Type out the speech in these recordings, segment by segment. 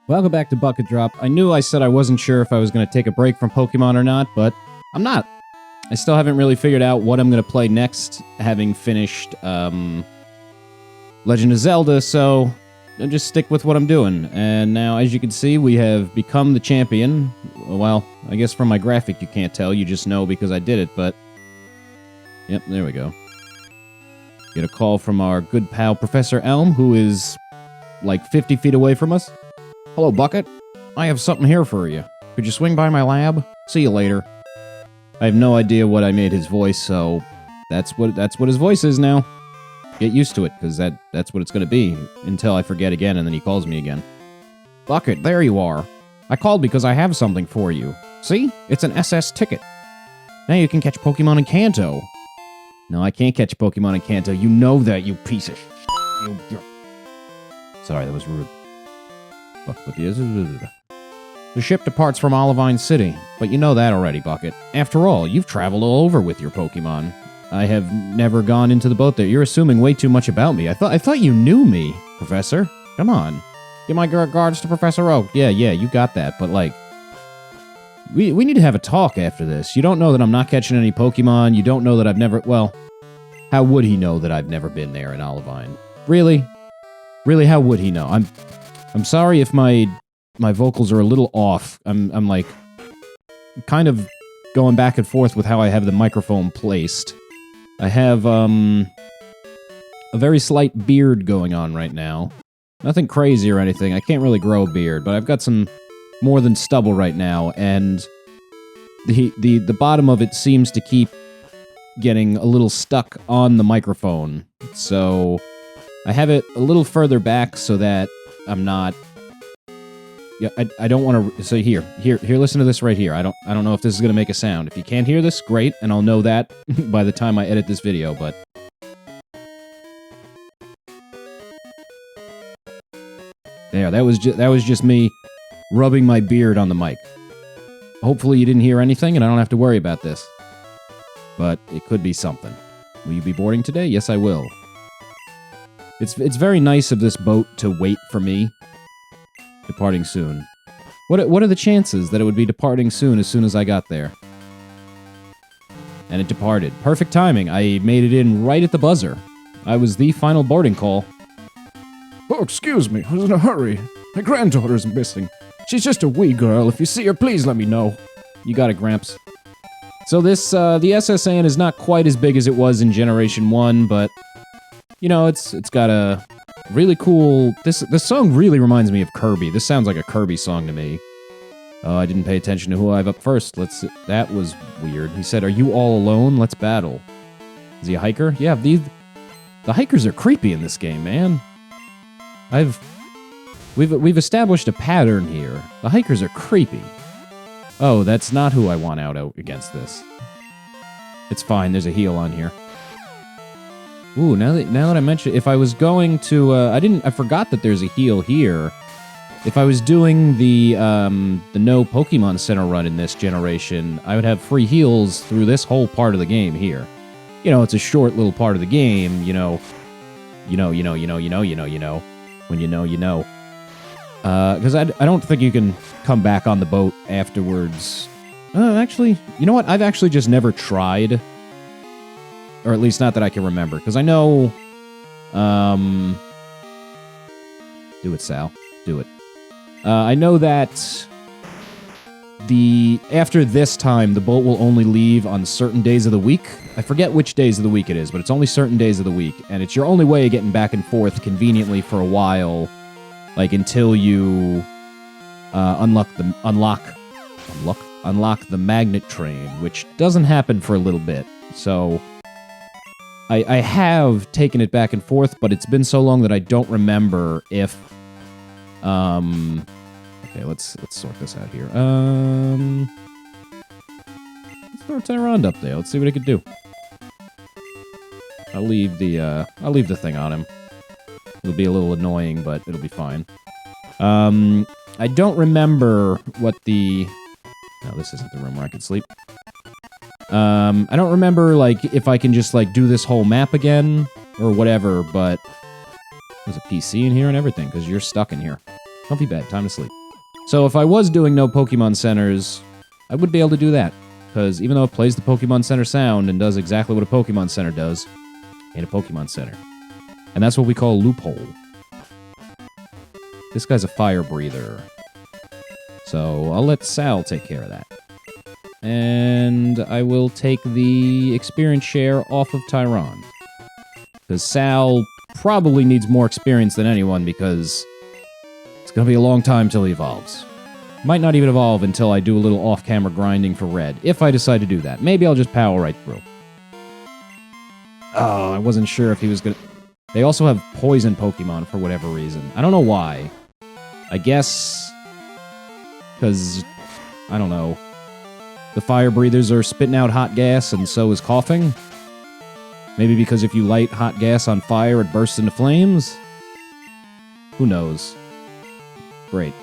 Welcome back to Bucket Drop. I knew I said I wasn't sure if I was going to take a break from Pokemon or not, but I'm not. I still haven't really figured out what I'm going to play next, having finished Legend of Zelda, so I'll just stick with what I'm doing. And now, as you can see, we have become the champion. Well, I guess from my graphic you can't tell, you just know because I did it, but... Yep, there we go. Get a call from our good pal Professor Elm, who is like 50 feet away from us. Hello, Bucket. I have something here for you. Could you swing by my lab? See you later. I have no idea what I made his voice, so that's what his voice is now. Get used to it, because that's what it's going to be, until I forget again and then he calls me again. Bucket, there you are. I called because I have something for you. See? It's an SS ticket. Now you can catch Pokemon in Kanto. No, I can't catch Pokemon in Kanto. You know that, you piece of Sorry, that was rude. The ship departs from Olivine City, but you know that already, Bucket. After all, you've traveled all over with your Pokemon. I have never gone into the boat there. You're assuming way too much about me. I thought you knew me, Professor. Come on. Give my regards to Professor Oak. Yeah, you got that, but like... We need to have a talk after this. You don't know that I'm not catching any Pokemon. You don't know that I've never... Well, how would he know that I've never been there in Olivine? Really? Really, how would he know? I'm sorry if my vocals are a little off. I'm like kind of going back and forth with how I have the microphone placed. I have a very slight beard going on right now. Nothing crazy or anything. I can't really grow a beard, but I've got some more than stubble right now, and the bottom of it seems to keep getting a little stuck on the microphone. So I have it a little further back so that I'm not... Yeah, I don't want to... So here, listen to this right here. I don't know if this is going to make a sound. If you can't hear this, great, and I'll know that by the time I edit this video, but... There, that was just me rubbing my beard on the mic. Hopefully you didn't hear anything, and I don't have to worry about this. But it could be something. Will you be boarding today? Yes, I will. It's very nice of this boat to wait for me. Departing soon. What are the chances that it would be departing soon as I got there? And it departed. Perfect timing. I made it in right at the buzzer. I was the final boarding call. Oh, excuse me. I was in a hurry. My granddaughter's missing. She's just a wee girl. If you see her, please let me know. You got it, Gramps. So this, the SSN is not quite as big as it was in Generation 1, but... You know, it's got a really cool... This song really reminds me of Kirby. This sounds like a Kirby song to me. Oh, I didn't pay attention to who I have up first. That was weird. He said, "Are you all alone? Let's battle." Is he a hiker? Yeah, the hikers are creepy in this game, man. We've established a pattern here. The hikers are creepy. Oh, that's not who I want out against this. It's fine, there's a heal on here. Ooh, now that I mention, if I was going to, I forgot that there's a heal here. If I was doing the no Pokemon Center run in this generation, I would have free heals through this whole part of the game here. You know, it's a short little part of the game, you know. When you know, you know. Because I don't think you can come back on the boat afterwards. Actually, you know what? I've actually just never tried. Or at least not that I can remember. Because I know... Do it, Sal. Do it. I know that... After this time, the boat will only leave on certain days of the week. I forget which days of the week it is, but it's only certain days of the week. And it's your only way of getting back and forth conveniently for a while. Like, until you unlock the magnet train, which doesn't happen for a little bit. So... I have taken it back and forth, but it's been so long that I don't remember if... Okay, let's sort this out here. Let's throw Tyrande up there. Let's see what it can do. I'll leave the thing on him. It'll be a little annoying, but it'll be fine. I don't remember what the... No, this isn't the room where I can sleep. I don't remember, like, if I can just, like, do this whole map again, or whatever, but... There's a PC in here and everything, because you're stuck in here. Don't be bad. Time to sleep. So if I was doing no Pokemon Centers, I would be able to do that. Because even though it plays the Pokemon Center sound and does exactly what a Pokemon Center does, in a Pokemon Center. And that's what we call a loophole. This guy's a fire breather. So I'll let Sal take care of that. And I will take the experience share off of Tyron. Because Sal probably needs more experience than anyone because it's going to be a long time till he evolves. Might not even evolve until I do a little off-camera grinding for Red, if I decide to do that. Maybe I'll just power right through. Oh, I wasn't sure if he was going to... They also have poison Pokemon for whatever reason. I don't know why. I guess... because... I don't know. The fire breathers are spitting out hot gas, and so is coughing. Maybe because if you light hot gas on fire, it bursts into flames? Who knows? Great.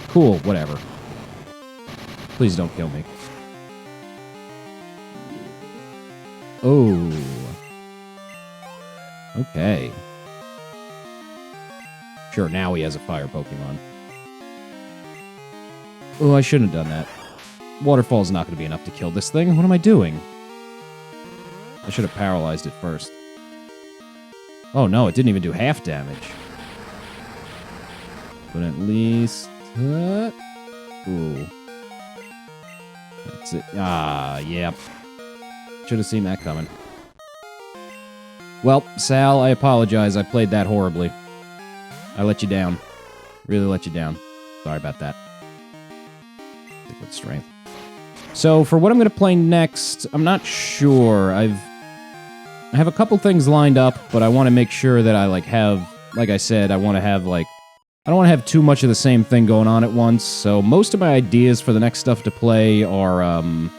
Cool, whatever. Please don't kill me. Oh. Okay. Sure, now he has a fire Pokemon. Oh, I shouldn't have done that. Waterfall's not going to be enough to kill this thing. What am I doing? I should have paralyzed it first. Oh no, it didn't even do half damage. But at least... ooh. That's it. Ah, yep. Should have seen that coming. Well, Sal, I apologize. I played that horribly. I let you down. Really let you down. Sorry about that. Liquid strength. So, for what I'm going to play next, I'm not sure. I have a couple things lined up, but I want to make sure that I, have... Like I said, I want to have, I don't want to have too much of the same thing going on at once, so most of my ideas for the next stuff to play are, No,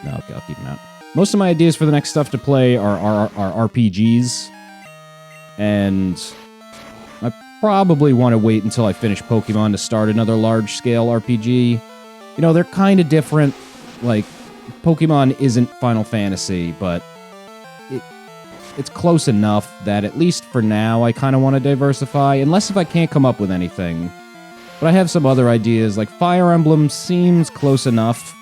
okay, I'll keep them out. Most of my ideas for the next stuff to play are RPGs, and I probably want to wait until I finish Pokemon to start another large-scale RPG. You know, they're kind of different. Pokemon isn't Final Fantasy, but it's close enough that at least for now I kind of want to diversify, unless if I can't come up with anything. But I have some other ideas, like Fire Emblem seems close enough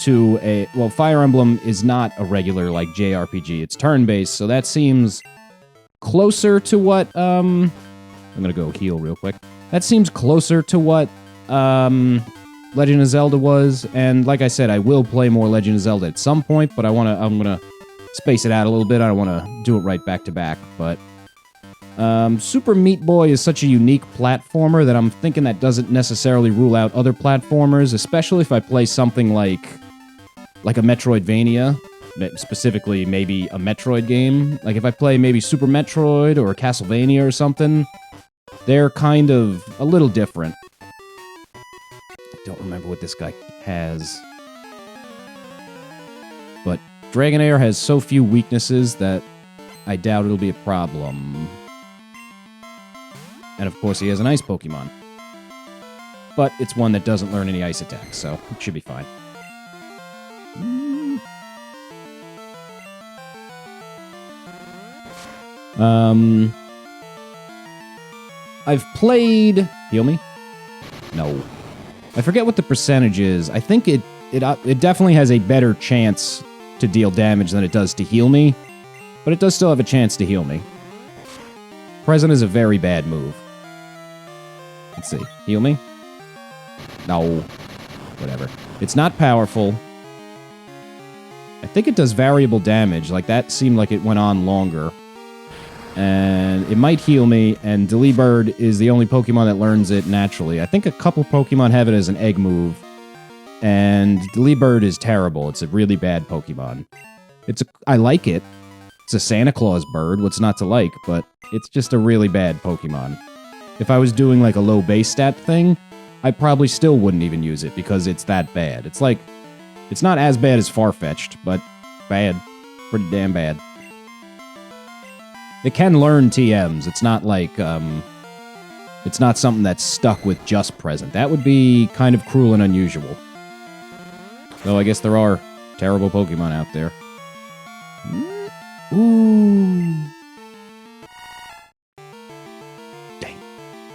to a... Well, Fire Emblem is not a regular, JRPG. It's turn-based, so that seems closer to what, I'm gonna go heal real quick. That seems closer to what, Legend of Zelda was, and like I said, I will play more Legend of Zelda at some point, but I'm gonna space it out a little bit. I don't want to do it right back to back, but Super Meat Boy is such a unique platformer that I'm thinking that doesn't necessarily rule out other platformers, especially if I play something like a Metroidvania, specifically maybe a Metroid game. Like if I play maybe Super Metroid or Castlevania or something, they're kind of a little different. I don't remember what this guy has. But Dragonair has so few weaknesses that I doubt it'll be a problem. And of course he has an ice Pokemon. But it's one that doesn't learn any ice attacks, so it should be fine. I've played... Heal me? No. I forget what the percentage is. I think it definitely has a better chance to deal damage than it does to heal me, but it does still have a chance to heal me. Present is a very bad move. Let's see. Heal me? No. Whatever. It's not powerful. I think it does variable damage. That seemed like it went on longer. And it might heal me, and Delibird is the only Pokemon that learns it naturally. I think a couple Pokemon have it as an egg move, and Delibird is terrible. It's a really bad Pokemon. I like it. It's a Santa Claus bird, what's not to like, but it's just a really bad Pokemon. If I was doing a low base stat thing, I probably still wouldn't even use it because it's that bad. It's not as bad as Farfetch'd, but bad. Pretty damn bad. It can learn TMs. It's not it's not something that's stuck with just present. That would be kind of cruel and unusual. Though I guess there are terrible Pokemon out there. Ooh. Dang.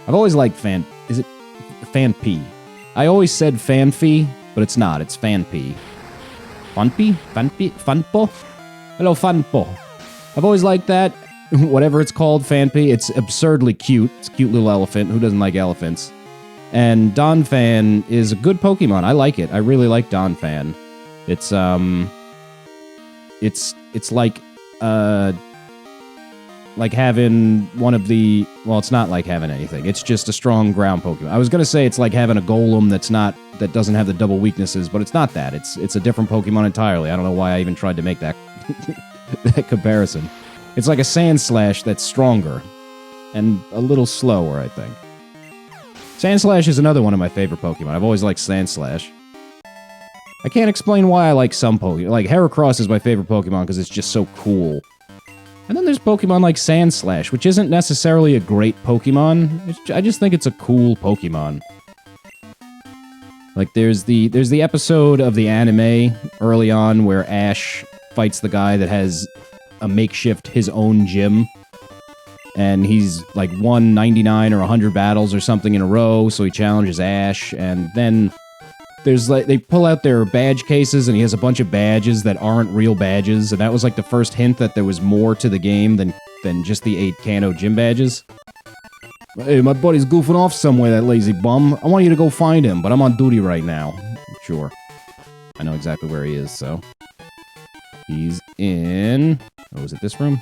I've always liked Fanpy. I always said Fanpy, but it's not. It's Fanpy. Funpy? Funpy? Funpo? Hello, Funpo. I've always liked that. Whatever it's called, Fanpy. It's absurdly cute. It's a cute little elephant. Who doesn't like elephants? And Donphan is a good Pokemon. I like it. I really like Donphan. It's like having one of the... Well, it's not like having anything. It's just a strong ground Pokemon. I was gonna say it's like having a Golem that doesn't have the double weaknesses, but it's not that. It's a different Pokemon entirely. I don't know why I even tried to make that that comparison. It's like a Sandslash that's stronger and a little slower, I think. Sandslash is another one of my favorite Pokemon. I've always liked Sandslash. I can't explain why I like some Pokemon. Like, Heracross is my favorite Pokemon because it's just so cool. And then there's Pokemon like Sandslash, which isn't necessarily a great Pokemon. I just think it's a cool Pokemon. Like, there's the episode of the anime early on where Ash fights the guy that has a makeshift his own gym. And he's like won 99 or 100 battles or something in a row, so he challenges Ash, and then there's like, they pull out their badge cases and he has a bunch of badges that aren't real badges, and that was like the first hint that there was more to the game than just the 8 Kanto gym badges. Hey, my buddy's goofing off somewhere, that lazy bum. I want you to go find him, but I'm on duty right now. Sure. I know exactly where he is, so. He's in... Oh, is it this room?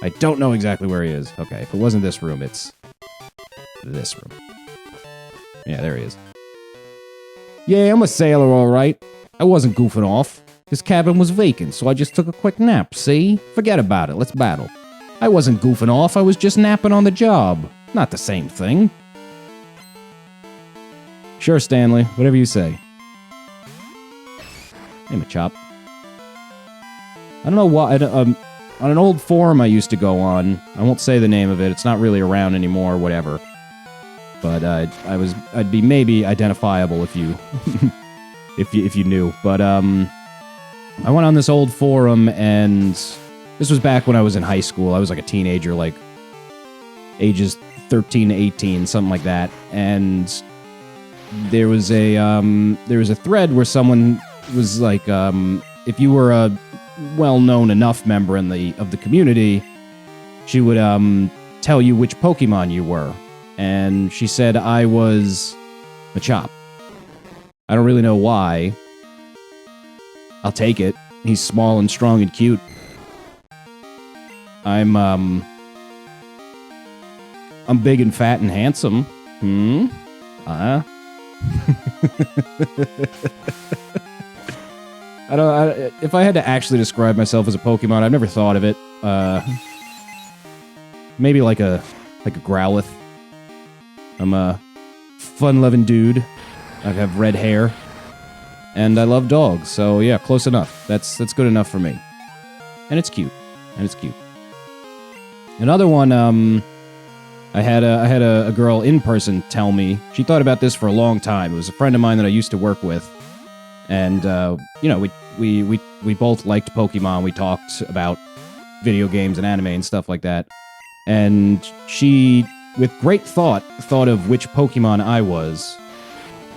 I don't know exactly where he is. Okay, if it wasn't this room, it's this room. Yeah, there he is. Yeah, I'm a sailor, alright. I wasn't goofing off. His cabin was vacant, so I just took a quick nap, see? Forget about it, let's battle. I wasn't goofing off, I was just napping on the job. Not the same thing. Sure, Stanley, whatever you say. Hey, Machop. I don't know why, on an old forum I used to go on, I won't say the name of it, it's not really around anymore, whatever. But I'd be maybe identifiable if you if you knew. But I went on this old forum, and this was back when I was in high school. I was like a teenager, like ages 13 to 18, something like that. And there was a thread where someone was like, if you were a well-known enough member of the community, she would tell you which Pokemon you were. And she said I was Machop. I don't really know why. I'll take it. He's small and strong and cute. I'm big and fat and handsome. If I had to actually describe myself as a Pokemon, I've never thought of it. Maybe like a Growlithe. I'm a fun-loving dude. I have red hair. And I love dogs, so yeah, close enough. That's good enough for me. And it's cute. Another one, I had a girl in person tell me, she thought about this for a long time. It was a friend of mine that I used to work with. And, you know, we both liked Pokemon. We talked about video games and anime and stuff like that. And she, with great thought of which Pokemon I was.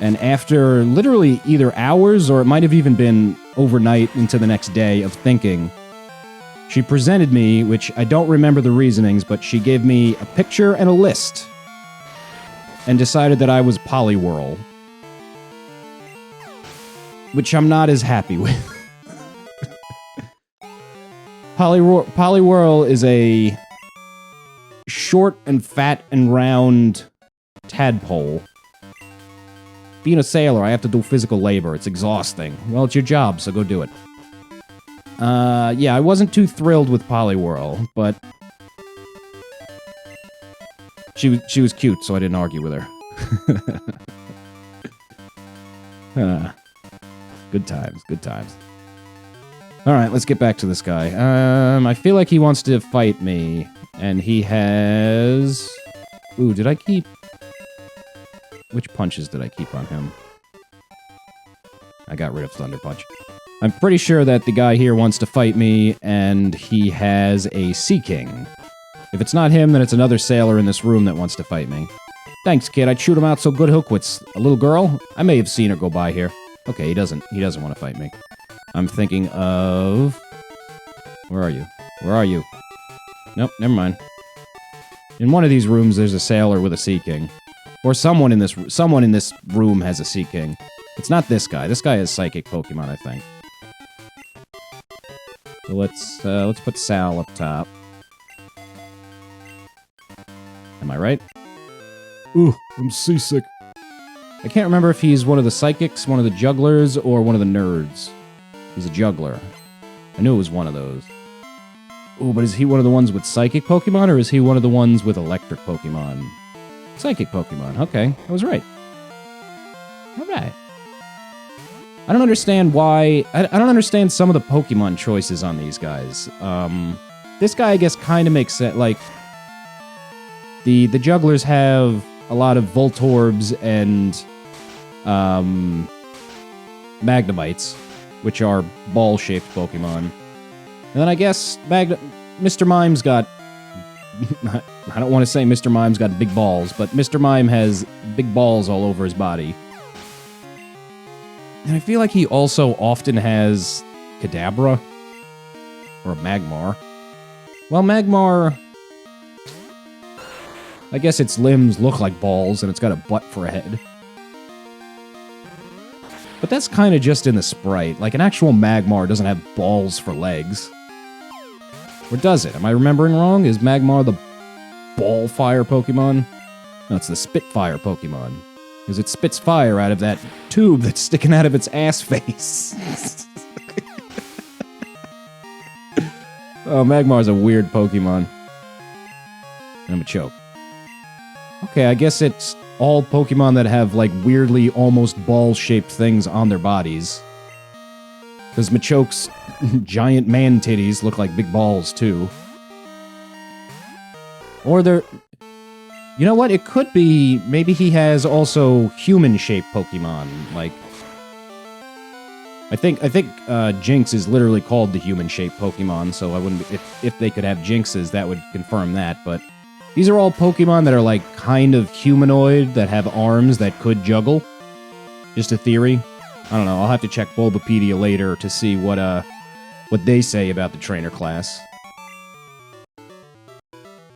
And after literally either hours, or it might have even been overnight into the next day of thinking, she presented me, which I don't remember the reasonings, but she gave me a picture and a list. And decided that I was Poliwhirl. Which I'm not as happy with. Poliwhirl is a short and fat and round tadpole. Being a sailor, I have to do physical labor. It's exhausting. Well, it's your job, so go do it. Yeah, I wasn't too thrilled with Poliwhirl, but she was cute, so I didn't argue with her. Good times. Alright, let's get back to this guy. I feel like he wants to fight me. And he has... Ooh, did I keep... Which punches did I keep on him? I got rid of Thunder Punch. I'm pretty sure that the guy here wants to fight me, and he has a Sea King. If it's not him, then it's another sailor in this room that wants to fight me. Thanks, kid. I'd shoot him out so good he'll quit. A little girl? I may have seen her go by here. Okay, he doesn't want to fight me. I'm thinking of... Where are you? Where are you? Nope, never mind. In one of these rooms, there's a sailor with a Sea King. Or someone in this room has a Sea King. It's not this guy. This guy has psychic Pokemon, I think. So let's put Sal up top. Am I right? Ooh, I'm seasick. I can't remember if he's one of the psychics, one of the jugglers, or one of the nerds. He's a juggler. I knew it was one of those. Oh, but is he one of the ones with psychic Pokemon, or is he one of the ones with electric Pokemon? Psychic Pokemon. Okay, I was right. Alright. I don't understand why... I don't understand some of the Pokemon choices on these guys. This guy, I guess, kind of makes sense. Like, the jugglers have a lot of Voltorbs and Magnemites, which are ball-shaped Pokemon. And then I guess Mr. Mime's got... I don't want to say Mr. Mime's got big balls, but Mr. Mime has big balls all over his body. And I feel like he also often has Kadabra. Or a Magmar. Well, Magmar... I guess its limbs look like balls, and it's got a butt for a head. But that's kind of just in the sprite. Like, an actual Magmar doesn't have balls for legs. Or does it? Am I remembering wrong? Is Magmar the ball fire Pokemon? No, it's the Spitfire Pokemon. Because it spits fire out of that tube that's sticking out of its ass face. Oh, Magmar's a weird Pokemon. And I'm a choke. Okay, I guess it's all Pokemon that have, like, weirdly almost ball-shaped things on their bodies. Because Machoke's giant man titties look like big balls, too. Or they're... You know what? It could be... Maybe he has also human-shaped Pokemon. Like... I think Jinx is literally called the human-shaped Pokemon, so I wouldn't... If they could have Jinxes, that would confirm that, but... These are all Pokemon that are, like, kind of humanoid, that have arms that could juggle. Just a theory. I don't know, I'll have to check Bulbapedia later to see what they say about the trainer class.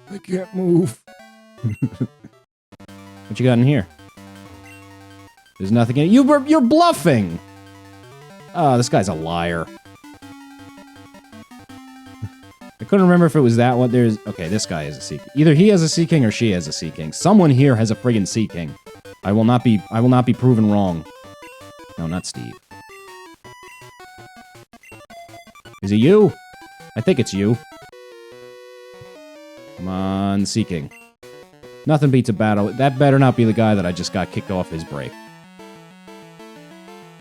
I can't move. What you got in here? There's nothing in it. You're bluffing! Oh, this guy's a liar. I couldn't remember if it was that one. Okay, this guy is a Sea King. Either he has a Sea King or she has a Sea King. Someone here has a friggin' Sea King. I will not be proven wrong. No, not Steve. Is it you? I think it's you. Come on, Sea King. Nothing beats a battle. That better not be the guy that I just got kicked off his break.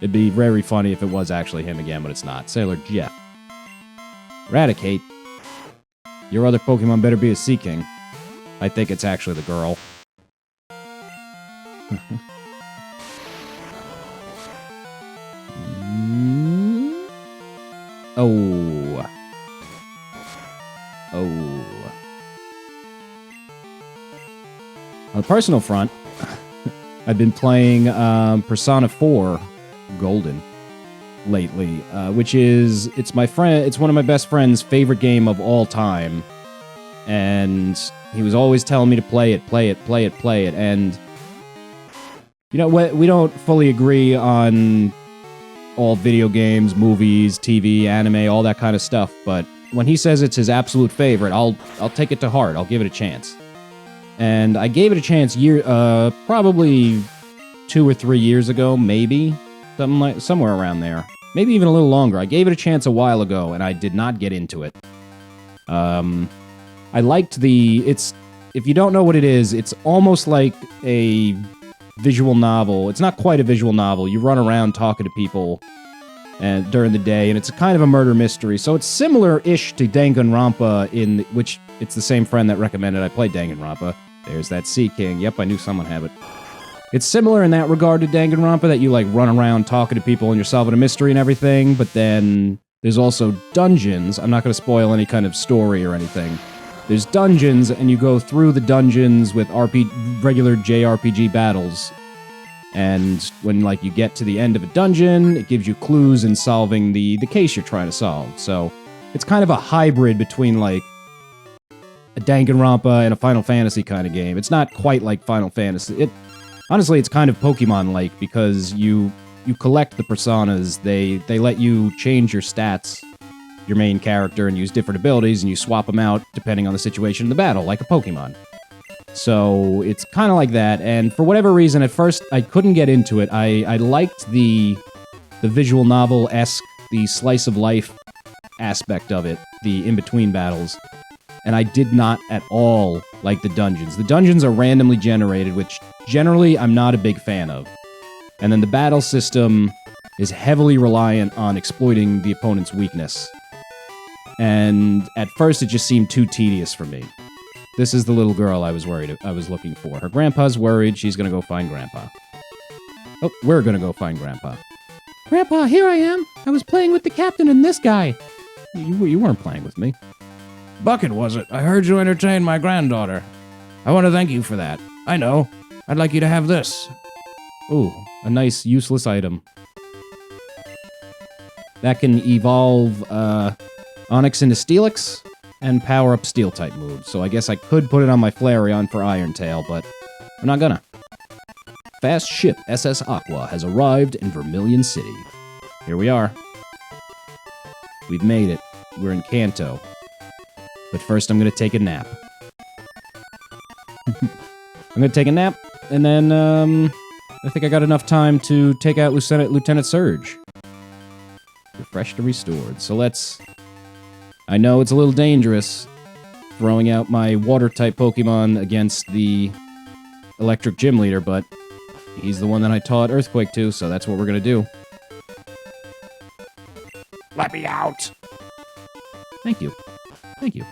It'd be very funny if it was actually him again, but it's not. Sailor Jeff. Eradicate. Your other Pokemon better be a Sea King. I think it's actually the girl. Oh. Oh. On the personal front, I've been playing Persona 4 Golden lately, which is it's one of my best friend's favorite game of all time, and he was always telling me to play it, and you know what? We don't fully agree on all video games, movies, TV, anime, all that kind of stuff, but when he says it's his absolute favorite, I'll take it to heart. I'll give it a chance. And I gave it a chance probably 2 or 3 years ago, maybe. Somewhere around there. Maybe even a little longer. I gave it a chance a while ago, and I did not get into it. I liked if you don't know what it is, it's almost like a visual novel. It's not quite a visual novel. You run around talking to people during the day, and it's kind of a murder mystery. So it's similar-ish to Danganronpa, which it's the same friend that recommended I play Danganronpa. There's that Sea King. Yep, I knew someone had it. It's similar in that regard to Danganronpa, that you, like, run around talking to people and you're solving a mystery and everything, but then there's also dungeons. I'm not going to spoil any kind of story or anything. there's dungeons, and you go through the dungeons with regular JRPG battles. And when, like, you get to the end of a dungeon, it gives you clues in solving the case you're trying to solve. So it's kind of a hybrid between, like, a Danganronpa and a Final Fantasy kind of game. It's not quite like Final Fantasy. Honestly, it's kind of Pokemon-like, because you collect the personas, they let you change your stats, your main character, and use different abilities, and you swap them out depending on the situation in the battle, like a Pokemon. So it's kind of like that, and for whatever reason, at first, I couldn't get into it. I liked the visual novel-esque, the slice-of-life aspect of it, the in-between battles, and I did not at all like the dungeons. The dungeons are randomly generated, which generally I'm not a big fan of. And then the battle system is heavily reliant on exploiting the opponent's weakness. And at first it just seemed too tedious for me. This is the little girl I was looking for. Her grandpa's worried, she's gonna go find Grandpa. Oh, we're gonna go find Grandpa. Grandpa, here I am! I was playing with the captain and this guy! You weren't playing with me. Bucket, was it? I heard you entertain my granddaughter. I want to thank you for that. I know. I'd like you to have this. Ooh, a nice, useless item. That can evolve, Onyx into Steelix, and power up Steel-type moves, so I guess I could put it on my Flareon for Iron Tail, but I'm not gonna. Fast ship SS Aqua has arrived in Vermilion City. Here we are. We've made it. We're in Kanto. But first I'm gonna take a nap. I'm gonna take a nap, and then, I think I got enough time to take out Lieutenant Surge. Refreshed and restored. So let's... I know it's a little dangerous throwing out my water-type Pokemon against the electric gym leader, but he's the one that I taught Earthquake to, so that's what we're gonna do. Let me out! Thank you. Thank you.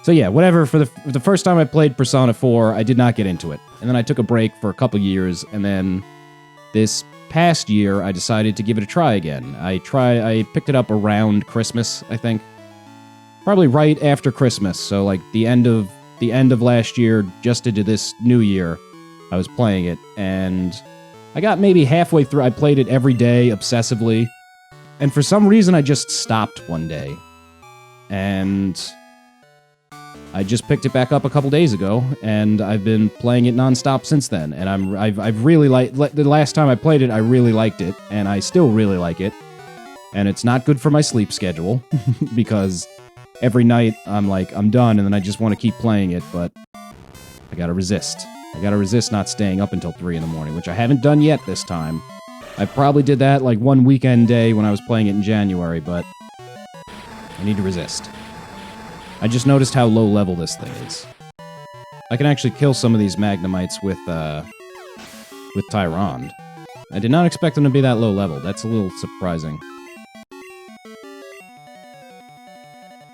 So yeah, whatever, for the first time I played Persona 4, I did not get into it. And then I took a break for a couple years, and then this past year, I decided to give it a try again. I picked it up around Christmas, I think. Probably right after Christmas, so like the end of last year, just into this new year, I was playing it, and I got maybe halfway through. I played it every day, obsessively, and for some reason I just stopped one day. And I just picked it back up a couple days ago, and I've been playing it nonstop since then. And I've really the last time I played it, I really liked it, and I still really like it. And it's not good for my sleep schedule because every night I'm like, I'm done, and then I just want to keep playing it, but I gotta resist. I gotta resist not staying up until 3 in the morning, which I haven't done yet this time. I probably did that like one weekend day when I was playing it in January, but I need to resist. I just noticed how low level this thing is. I can actually kill some of these Magnemites with Tyrande. I did not expect them to be that low level. That's a little surprising.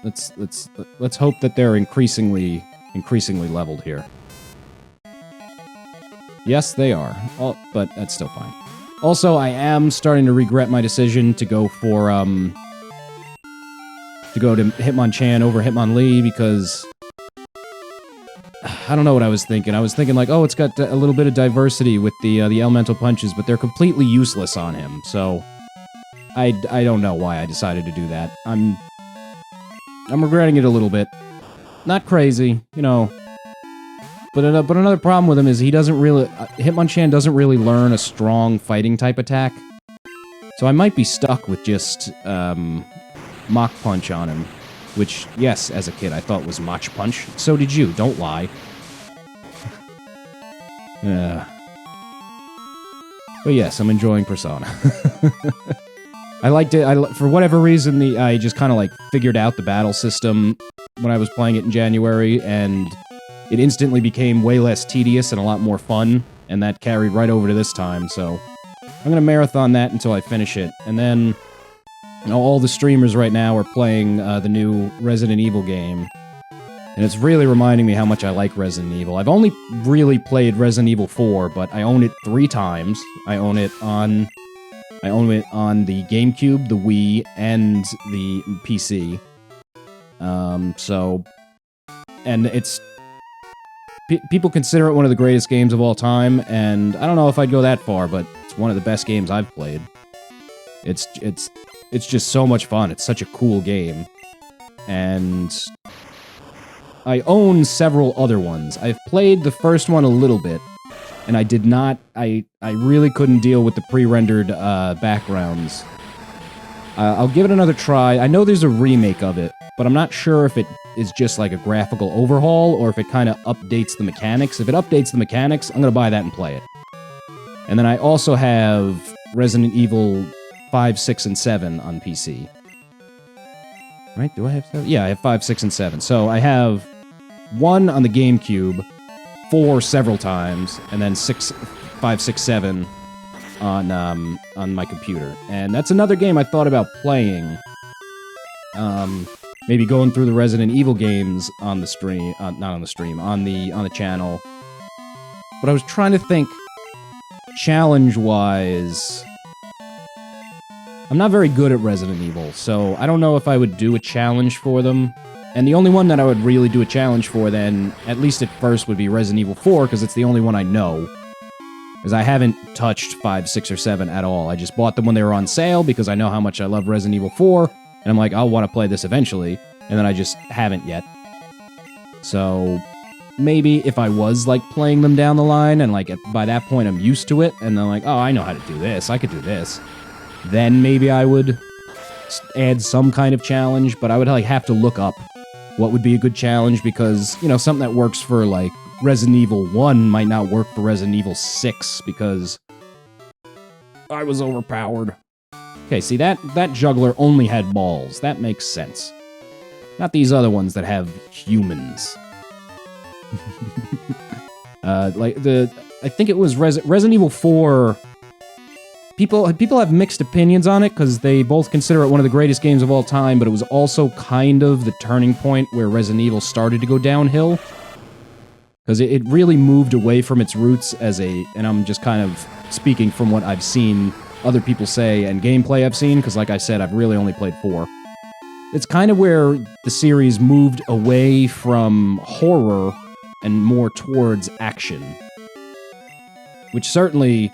Let's hope that they're increasingly leveled here. Yes, they are. But that's still fine. Also, I am starting to regret my decision to go for to Hitmonchan over Hitmonlee, because I don't know what I was thinking. I was thinking like, oh, it's got a little bit of diversity with the elemental punches, but they're completely useless on him. So I don't know why I decided to do that. I'm regretting it a little bit. Not crazy, you know. But another problem with him is he doesn't really... Hitmonchan doesn't really learn a strong fighting type attack. So I might be stuck with just Mach Punch on him. Which, yes, as a kid I thought was Mach Punch. So did you, don't lie. But yes, I'm enjoying Persona. I liked it. For whatever reason, I just kind of like figured out the battle system when I was playing it in January, and it instantly became way less tedious and a lot more fun, and that carried right over to this time, so I'm gonna marathon that until I finish it. And then, you know, all the streamers right now are playing the new Resident Evil game, and it's really reminding me how much I like Resident Evil. I've only really played Resident Evil 4, but I own it 3 times. I own it on the GameCube, the Wii, and the PC. So and it's... people consider it one of the greatest games of all time, and I don't know if I'd go that far, but it's one of the best games I've played. It's just so much fun. It's such a cool game. And I own several other ones. I've played the first one a little bit, and I did not... I really couldn't deal with the pre-rendered backgrounds. I'll give it another try. I know there's a remake of it, but I'm not sure if it is just like a graphical overhaul or if it kind of updates the mechanics. If it updates the mechanics, I'm gonna buy that and play it. And then I also have Resident Evil 5, 6, and 7 on PC. Right? Do I have 7? Yeah, I have 5, 6, and 7. So I have 1 on the GameCube, 4 several times, and then 5, 6, 7 on my computer. And that's another game I thought about playing. Maybe going through the Resident Evil games on the stream, not on the stream, on the channel. But I was trying to think, challenge-wise, I'm not very good at Resident Evil, so I don't know if I would do a challenge for them. And the only one that I would really do a challenge for then, at least at first, would be Resident Evil 4, because it's the only one I know. Because I haven't touched 5, 6, or 7 at all. I just bought them when they were on sale, because I know how much I love Resident Evil 4, and I'm like, I'll want to play this eventually, and then I just haven't yet. So, maybe if I was, like, playing them down the line, and, like, by that point I'm used to it, and then like, oh, I know how to do this, I could do this. Then maybe I would add some kind of challenge, but I would like have to look up what would be a good challenge because, you know, something that works for like Resident Evil 1 might not work for Resident Evil 6 because I was overpowered. Okay, see that juggler only had balls. That makes sense. Not these other ones that have humans. I think it was Resident Evil 4. People have mixed opinions on it because they both consider it one of the greatest games of all time, but it was also kind of the turning point where Resident Evil started to go downhill. Because it really moved away from its roots as a... And I'm just kind of speaking from what I've seen other people say and gameplay I've seen, because like I said, I've really only played 4. It's kind of where the series moved away from horror and more towards action. Which certainly...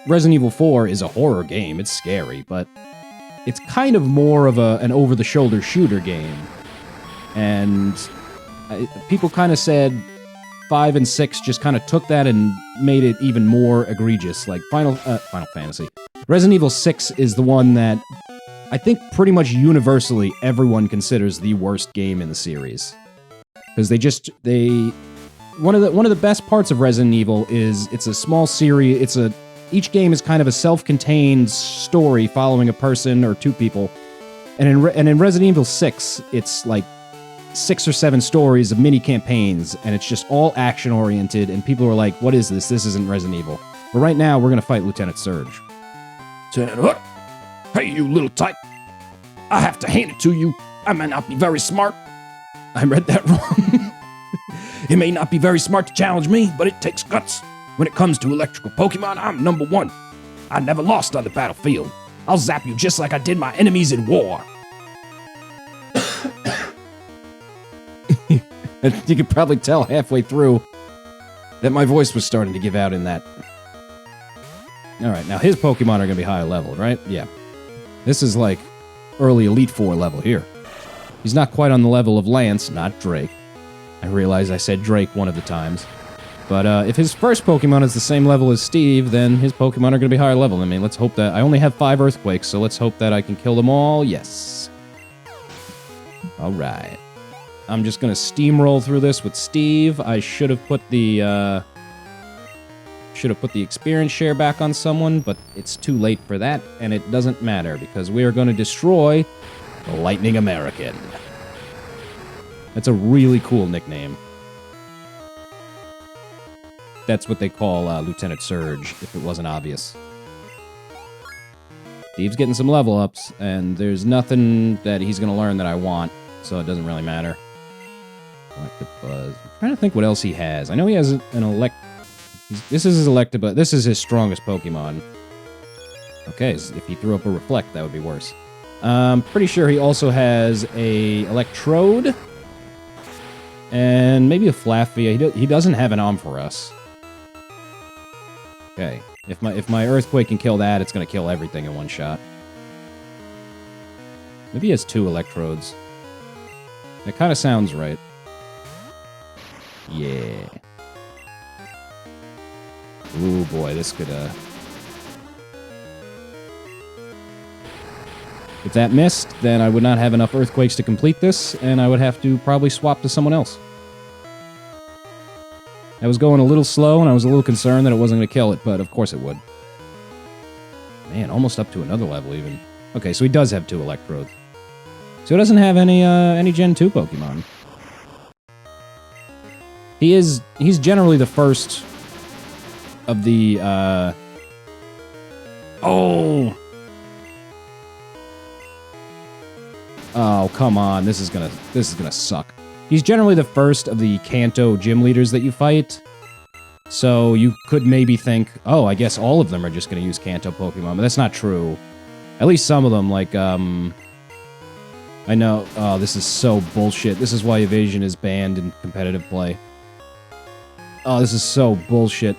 Resident Evil 4 is a horror game, it's scary, but it's kind of more of an over-the-shoulder shooter game. And people kind of said 5 and 6 just kind of took that and made it even more egregious, like Final Fantasy. Resident Evil 6 is the one that I think pretty much universally everyone considers the worst game in the series. Because one of the best parts of Resident Evil is it's a small series, each game is kind of a self-contained story following a person or 2 people. And in Resident Evil 6, it's like 6 or 7 stories of mini-campaigns, and it's just all action-oriented, and people are like, what is this? This isn't Resident Evil. But right now, we're gonna fight Lieutenant Surge. Hey, you little tyke. I have to hand it to you. I may not be very smart. I read that wrong. It may not be very smart to challenge me, but it takes guts. When it comes to electrical Pokemon, I'm number 1. I never lost on the battlefield. I'll zap you just like I did my enemies in war. You could probably tell halfway through that my voice was starting to give out in that. Alright, now his Pokemon are going to be higher leveled, right? Yeah. This is like early Elite Four level here. He's not quite on the level of Lance, not Drake. I realize I said Drake one of the times. But if his first Pokemon is the same level as Steve, then his Pokemon are going to be higher level. I mean, let's hope that... I only have 5 Earthquakes, so let's hope that I can kill them all. Yes. Alright. I'm just going to steamroll through this with Steve. I should have put the... experience share back on someone, but it's too late for that, and it doesn't matter, because we are going to destroy the Lightning American. That's a really cool nickname. That's what they call Lieutenant Surge, if it wasn't obvious. Steve's getting some level ups, and there's nothing that he's going to learn that I want, so it doesn't really matter. Electabuzz. I'm trying to think what else he has. I know he has an This is his Electabuzz. This is his strongest Pokemon. Okay, if he threw up a Reflect, that would be worse. Pretty sure he also has a Electrode. And maybe a Flaffy. He doesn't have an Ampharos. Okay. If my Earthquake can kill that, it's going to kill everything in one shot. Maybe he has 2 Electrodes. That kind of sounds right. Yeah. Ooh, boy, this could, If that missed, then I would not have enough Earthquakes to complete this, and I would have to probably swap to someone else. I was going a little slow, and I was a little concerned that it wasn't going to kill it, but of course it would. Man, almost up to another level, even. Okay, so he does have 2 Electrodes. So he doesn't have any Gen 2 Pokemon. He's generally the first of the, Oh! Oh, come on. This is gonna suck. He's generally the first of the Kanto gym leaders that you fight. So you could maybe think, oh, I guess all of them are just gonna use Kanto Pokemon, but that's not true. At least some of them, like, I know, oh, this is so bullshit. This is why evasion is banned in competitive play. Oh, this is so bullshit.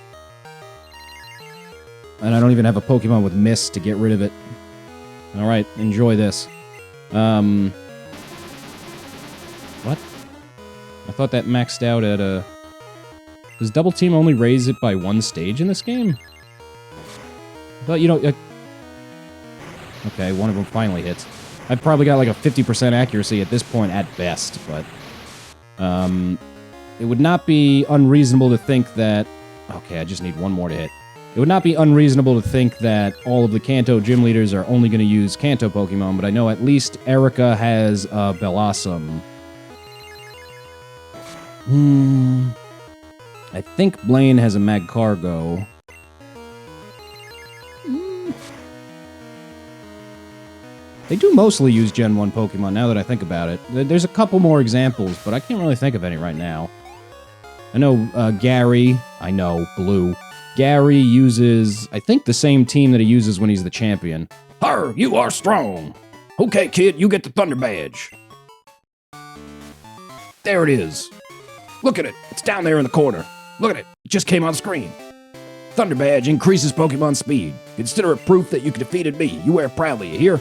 And I don't even have a Pokemon with Mist to get rid of it. Alright, enjoy this. What? I thought that maxed out at a... Does Double Team only raise it by 1 stage in this game? But, you know... Okay, one of them finally hits. I've probably got like a 50% accuracy at this point at best, but... It would not be unreasonable to think that... Okay, I just need one more to hit. It would not be unreasonable to think that all of the Kanto gym leaders are only going to use Kanto Pokemon, but I know at least Erica has Bellossom. I think Blaine has a Magcargo. They do mostly use Gen 1 Pokemon, now that I think about it. There's a couple more examples, but I can't really think of any right now. I know Gary. I know, Blue. Gary uses, I think, the same team that he uses when he's the champion. Arr, you are strong. Okay, kid, you get the Thunder Badge. There it is. Look at it. It's down there in the corner. Look at it. It just came on screen. Thunder Badge increases Pokemon speed. Consider it proof that you defeated me. You wear it proudly, you hear?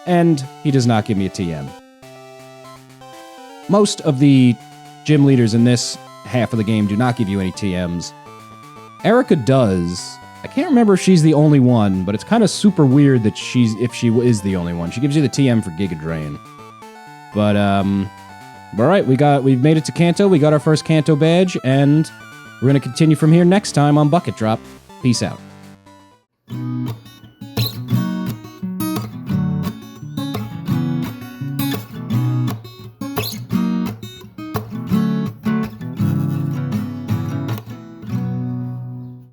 And he does not give me a TM. Most of the gym leaders in this half of the game do not give you any TMs. Erica does. I can't remember if she's the only one, but it's kind of super weird that if she is the only one. She gives you the TM for Giga Drain. But, alright, we've made it to Kanto, we got our first Kanto badge, and we're gonna continue from here next time on Bucket Drop. Peace out.